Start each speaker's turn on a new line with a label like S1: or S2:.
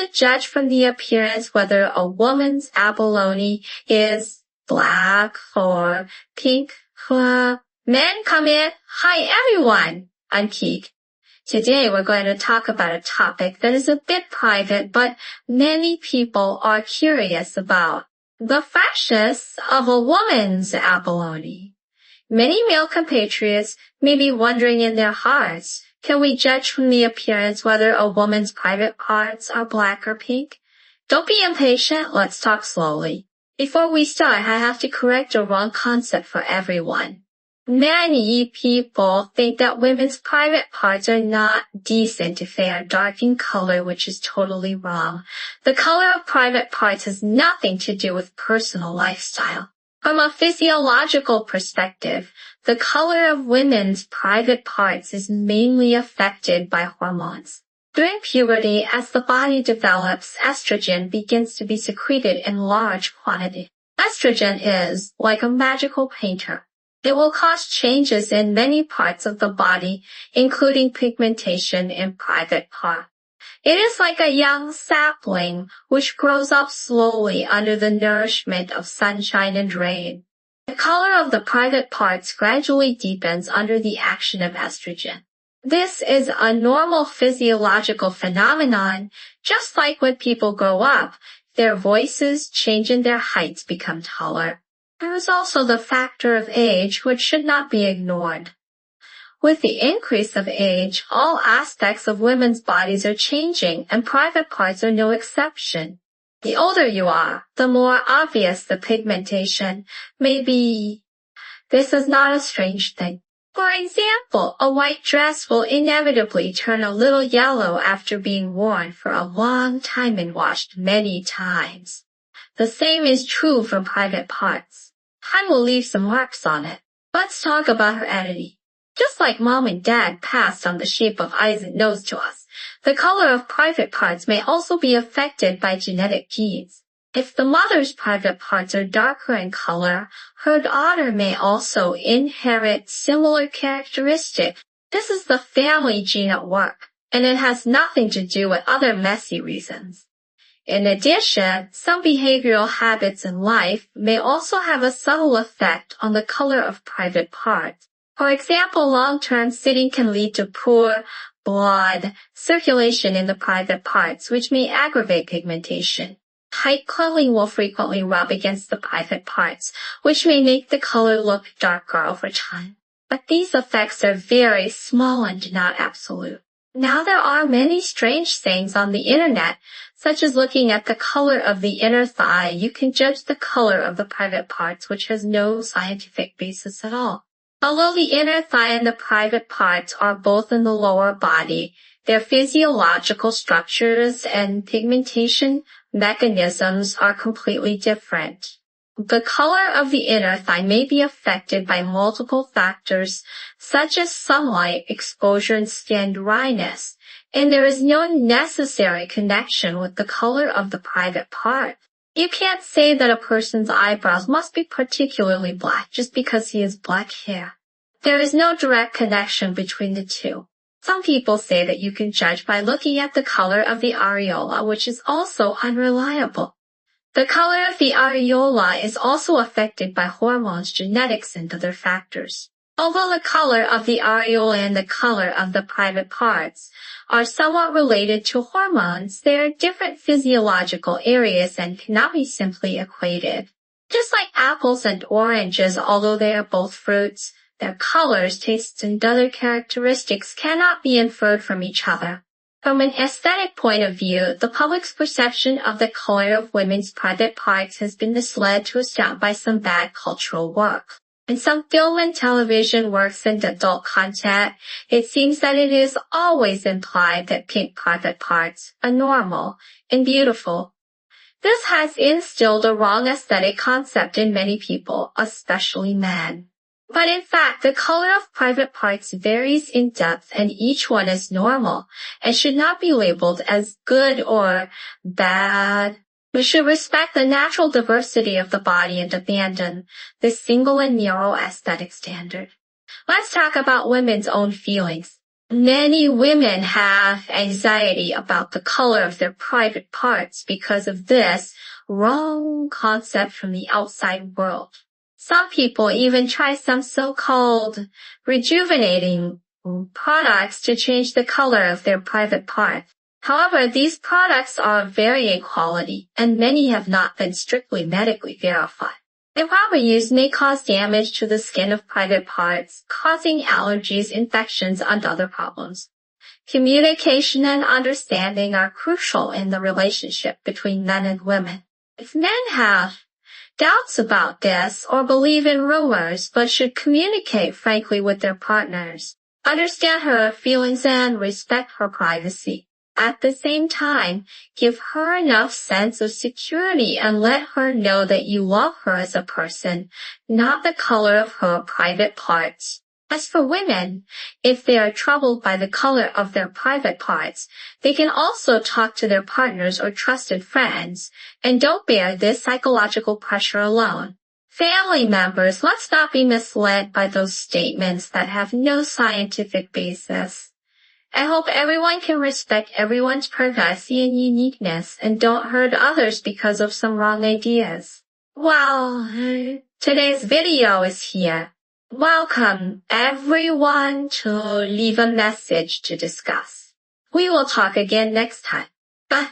S1: to judge from the appearance whether a woman's abalone is black or pink. Men, come in. Hi, everyone. I'm Keek. Today we're going to talk about a topic that is a bit private, but many people are curious about. The freshness of a woman's abalone. Many male compatriots may be wondering in their hearts, can we judge from the appearance whether a woman's private parts are black or pink? Don't be impatient, let's talk slowly. Before we start, I have to correct a wrong concept for everyone. Many people think that women's private parts are not decent if they are dark in color, which is totally wrong. The color of private parts has nothing to do with personal lifestyle. From a physiological perspective, the color of women's private parts is mainly affected by hormones. During puberty, as the body develops, estrogen begins to be secreted in large quantity. Estrogen is like a magical painter. It will cause changes in many parts of the body, including pigmentation in private parts. It is like a young sapling which grows up slowly under the nourishment of sunshine and rain. The color of the private parts gradually deepens under the action of estrogen. This is a normal physiological phenomenon, just like when people grow up, their voices change and their heights become taller. There is also the factor of age, which should not be ignored. With the increase of age, all aspects of women's bodies are changing, and private parts are no exception. The older you are, the more obvious the pigmentation may be. This is not a strange thing. For example, a white dress will inevitably turn a little yellow after being worn for a long time and washed many times. The same is true for private parts. Time will leave some marks on it. Let's talk about heredity. Just like mom and dad passed on the shape of eyes and nose to us, the color of private parts may also be affected by genetic genes. If the mother's private parts are darker in color, her daughter may also inherit similar characteristics. This is the family gene at work, and it has nothing to do with other messy reasons. In addition, some behavioral habits in life may also have a subtle effect on the color of private parts. For example, long-term sitting can lead to poor blood circulation in the private parts, which may aggravate pigmentation. Tight clothing will frequently rub against the private parts, which may make the color look darker over time. But these effects are very small and not absolute. Now there are many strange things on the internet, such as looking at the color of the inner thigh. You can judge the color of the private parts, which has no scientific basis at all. Although the inner thigh and the private parts are both in the lower body, their physiological structures and pigmentation mechanisms are completely different. The color of the inner thigh may be affected by multiple factors, such as sunlight exposure and skin dryness, and there is no necessary connection with the color of the private part. You can't say that a person's eyebrows must be particularly black just because he has black hair. There is no direct connection between the two. Some people say that you can judge by looking at the color of the areola, which is also unreliable. The color of the areola is also affected by hormones, genetics, and other factors. Although the color of the areola and the color of the private parts are somewhat related to hormones, they are different physiological areas and cannot be simply equated. Just like apples and oranges, although they are both fruits, their colors, tastes, and other characteristics cannot be inferred from each other. From an aesthetic point of view, the public's perception of the color of women's private parts has been misled to a extent by some bad cultural work. In some film and television works and adult content, it seems that it is always implied that pink private parts are normal and beautiful. This has instilled a wrong aesthetic concept in many people, especially men. But in fact, the color of private parts varies in depth and each one is normal and should not be labeled as good or bad. We should respect the natural diversity of the body and abandon this single and narrow aesthetic standard. Let's talk about women's own feelings. Many women have anxiety about the color of their private parts because of this wrong concept from the outside world. Some people even try some so-called rejuvenating products to change the color of their private parts. However, these products are of varying quality, and many have not been strictly medically verified. The proper use may cause damage to the skin of private parts, causing allergies, infections, and other problems. Communication and understanding are crucial in the relationship between men and women. If men have doubts about this or believe in rumors but should communicate frankly with their partners, understand her feelings and respect her privacy. At the same time, give her enough sense of security and let her know that you love her as a person, not the color of her private parts. As for women, if they are troubled by the color of their private parts, they can also talk to their partners or trusted friends, and don't bear this psychological pressure alone. Family members, let's not be misled by those statements that have no scientific basis. I hope everyone can respect everyone's privacy and uniqueness and don't hurt others because of some wrong ideas. Well, today's video is here. Welcome everyone to leave a message to discuss. We will talk again next time. Bye.